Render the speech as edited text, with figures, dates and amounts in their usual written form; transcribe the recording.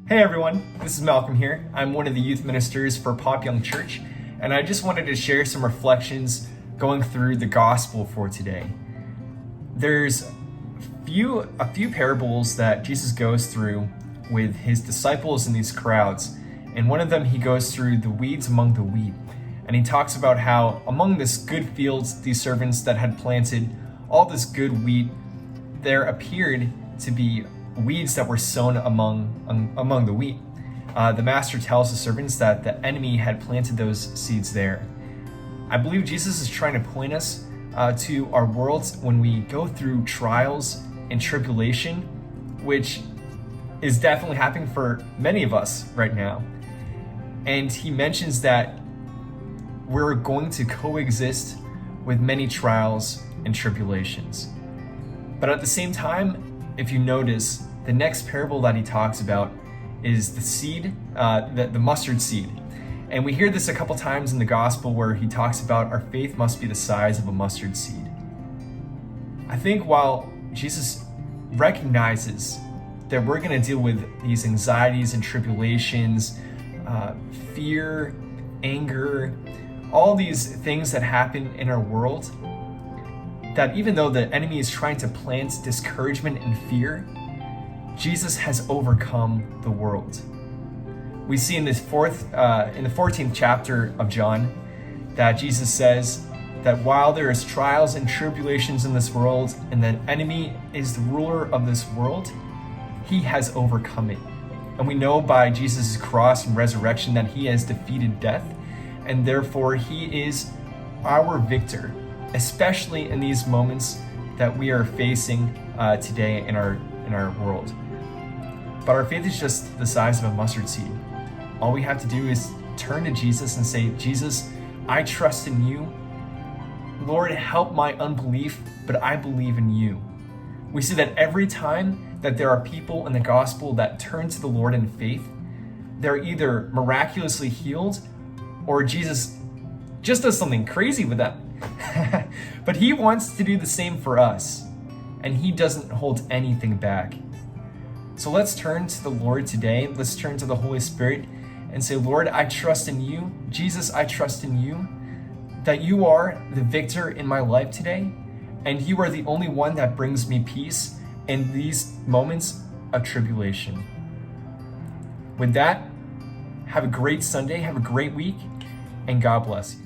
Hey everyone, this is Malcolm here. I'm one of the youth ministers for Pop Young Church, and I just wanted to share some reflections going through the gospel for today. There's a few parables that Jesus goes through with his disciples and these crowds, and one of them he goes through the weeds among the wheat, and he talks about how among this good fields, these servants that had planted all this good wheat, there appeared to be weeds that were sown among the wheat. The master tells the servants that the enemy had planted those seeds there. I believe Jesus is trying to point us to our world when we go through trials and tribulation, which is definitely happening for many of us right now. And he mentions that we're going to coexist with many trials and tribulations. But at the same time, if you notice, the next parable that he talks about is the seed, the mustard seed. And we hear this a couple times in the gospel where he talks about our faith must be the size of a mustard seed. I think while Jesus recognizes that we're going to deal with these anxieties and tribulations, fear, anger, all these things that happen in our world, that even though the enemy is trying to plant discouragement and fear, Jesus has overcome the world. We see in the 14th chapter of John that Jesus says that while there is trials and tribulations in this world, and the enemy is the ruler of this world, he has overcome it. And we know by Jesus' cross and resurrection that he has defeated death, and therefore he is our victor, especially in these moments that we are facing today in our world. But our faith is just the size of a mustard seed. All we have to do is turn to Jesus and say, Jesus, I trust in you. Lord, help my unbelief, but I believe in you. We see that every time that there are people in the gospel that turn to the Lord in faith, they're either miraculously healed or Jesus just does something crazy with them. But he wants to do the same for us, and he doesn't hold anything back. So let's turn to the Lord today. Let's turn to the Holy Spirit and say, Lord, I trust in you. Jesus, I trust in you, that you are the victor in my life today, and you are the only one that brings me peace in these moments of tribulation. With that, have a great Sunday, have a great week, and God bless you.